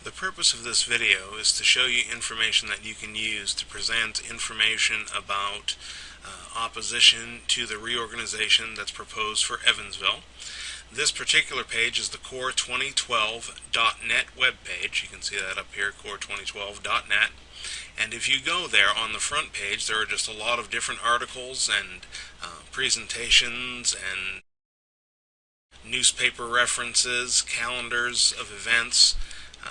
The purpose of this video is to show you information that you can use to present information about opposition to the reorganization that's proposed for Evansville. This particular page is the core2012.net webpage. You can see that up here, core2012.net. And if you go there on the front page, there are just a lot of different articles and presentations and newspaper references, calendars of events,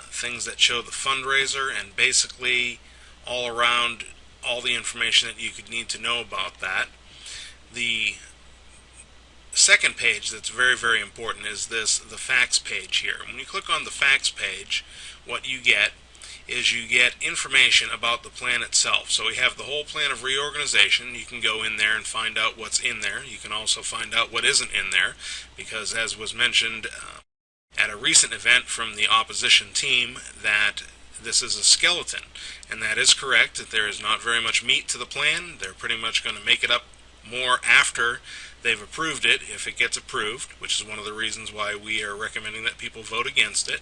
things that show the fundraiser, and basically all around all the information that you could need to know about that. The second page that's very, very important is the facts page here. When you click on the facts page, what you get is you get information about the plan itself. So we have the whole plan of reorganization. You can go in there and find out what's in there. You can also find out what isn't in there, because as was mentioned at a recent event from the opposition team, that this is a skeleton, and that is correct, that there is not very much meat to the plan. They're pretty much going to make it up more after they've approved it, if it gets approved, which is one of the reasons why we are recommending that people vote against it.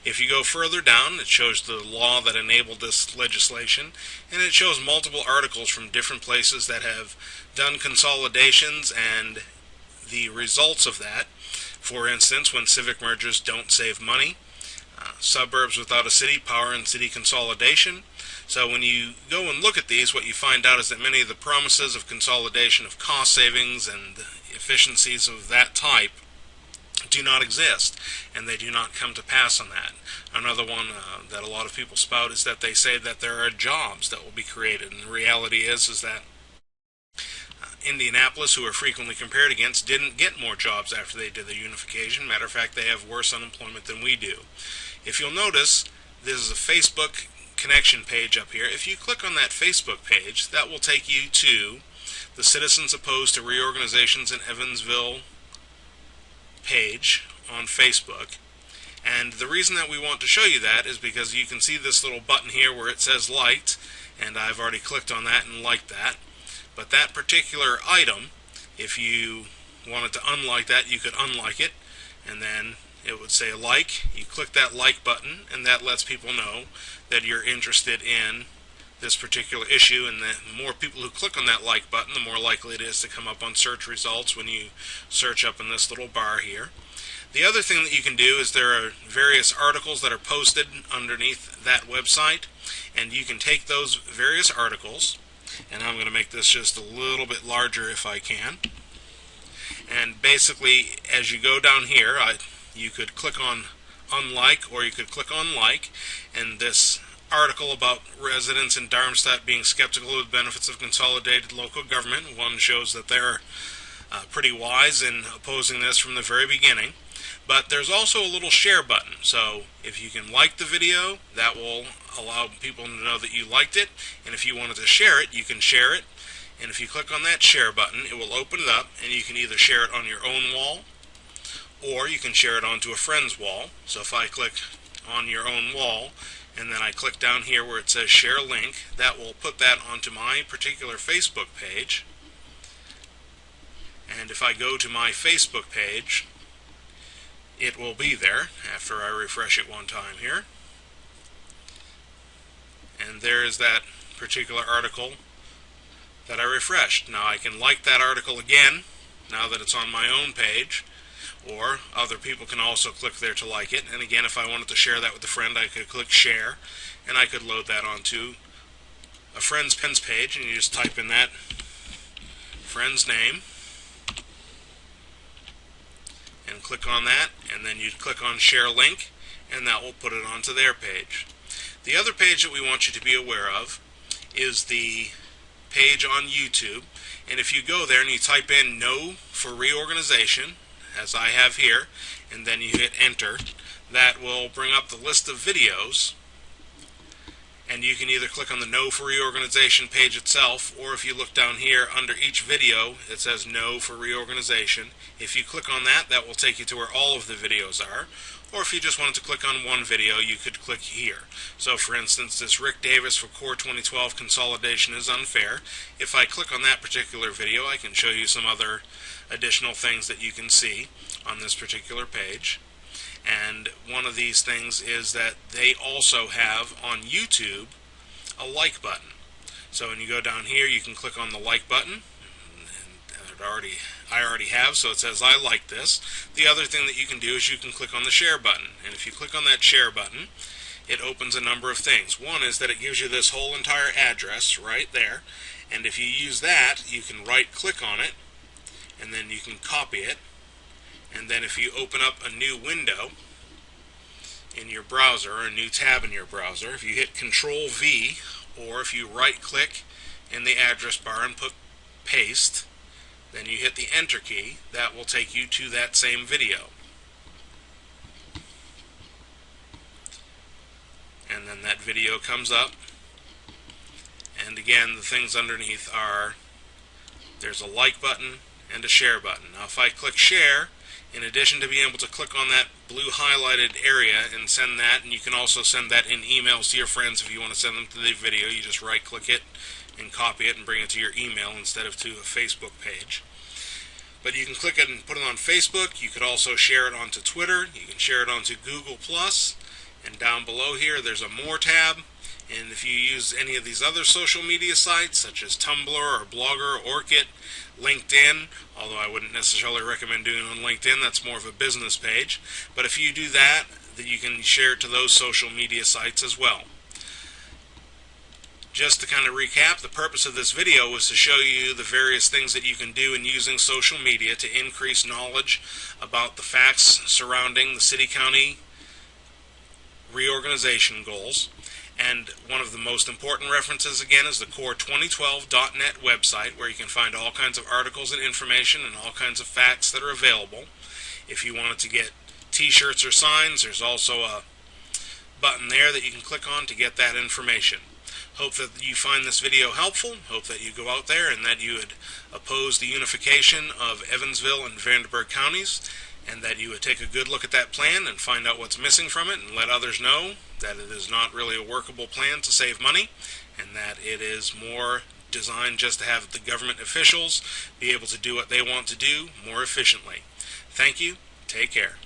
If you go further down, it shows the law that enabled this legislation, and it shows multiple articles from different places that have done consolidations and the results of that. For instance, when civic mergers don't save money, suburbs without a city, power and city consolidation. So when you go and look at these, what you find out is that many of the promises of consolidation, of cost savings and efficiencies of that type do not exist, and they do not come to pass on that. Another one that a lot of people spout is that they say that there are jobs that will be created, and the reality is that Indianapolis, who are frequently compared against, didn't get more jobs after they did the unification. Matter of fact, they have worse unemployment than we do. If you'll notice, this is a Facebook connection page up here. If you click on that Facebook page, that will take you to the Citizens Opposed to Reorganizations in Evansville page on Facebook. And the reason that we want to show you that is because you can see this little button here where it says liked, and I've already clicked on that and liked that. But that particular item, if you wanted to unlike that, you could unlike it, and then it would say like. You click that like button, and that lets people know that you're interested in this particular issue, and the more people who click on that like button, the more likely it is to come up on search results when you search up in this little bar here. The other thing that you can do is there are various articles that are posted underneath that website, and you can take those various articles, and I'm going to make this just a little bit larger if I can. And basically, as you go down here, you could click on unlike, or you could click on like, and this article about residents in Darmstadt being skeptical of the benefits of consolidated local government, one shows that they're pretty wise in opposing this from the very beginning. But there's also a little share button, so if you can like the video, that will allow people to know that you liked it, and if you wanted to share it, you can share it, and if you click on that share button, it will open it up, and you can either share it on your own wall, or you can share it onto a friend's wall. So if I click on your own wall, and then I click down here where it says share link, that will put that onto my particular Facebook page, and if I go to my Facebook page, it will be there after I refresh it one time here. And there is that particular article that I refreshed. Now I can like that article again now that it's on my own page, or other people can also click there to like it. And again, if I wanted to share that with a friend, I could click share, and I could load that onto a friend's pins page, and you just type in that friend's name and click on that, and then you click on share link, and that will put it onto their page. The other page that we want you to be aware of is the page on YouTube, and if you go there and you type in no for reorganization, as I have here, and then you hit enter, that will bring up the list of videos, and you can either click on the no for reorganization page itself, or if you look down here under each video it says no for reorganization. If you click on that, that will take you to where all of the videos are, or if you just wanted to click on one video, you could click here. So for instance, this Rick Davis for Core 2012 consolidation is unfair. If I click on that particular video, I can show you some other additional things that you can see on this particular page. And one of these things is that they also have on YouTube a like button. So when you go down here, you can click on the like button, and I already have, so it says I like this. The other thing that you can do is you can click on the share button, and if you click on that share button, it opens a number of things. One is that it gives you this whole entire address right there, and if you use that, you can right click on it, and then you can copy it, and then if you open up a new window in your browser, or a new tab in your browser, if you hit Control V, or if you right click in the address bar and put paste, then you hit the enter key, that will take you to that same video. And then that video comes up, and again the things underneath are, there's a like button and a share button. Now if I click share, in addition to being able to click on that blue highlighted area and send that, and you can also send that in emails to your friends if you want to send them to the video, you just right click it and copy it and bring it to your email instead of to a Facebook page. But you can click it and put it on Facebook. You could also share it onto Twitter. You can share it onto Google+. And down below here there's a More tab. And if you use any of these other social media sites, such as Tumblr or Blogger, Orkut, LinkedIn, although I wouldn't necessarily recommend doing it on LinkedIn, that's more of a business page. But if you do that, then you can share it to those social media sites as well. Just to kind of recap, the purpose of this video was to show you the various things that you can do in using social media to increase knowledge about the facts surrounding the city-county reorganization goals. And one of the most important references, again, is the core2012.net website, where you can find all kinds of articles and information and all kinds of facts that are available. If you wanted to get t-shirts or signs, there's also a button there that you can click on to get that information. Hope that you find this video helpful. Hope that you go out there and that you would oppose the unification of Evansville and Vanderburgh counties, and that you would take a good look at that plan and find out what's missing from it and let others know that it is not really a workable plan to save money, and that it is more designed just to have the government officials be able to do what they want to do more efficiently. Thank you. Take care.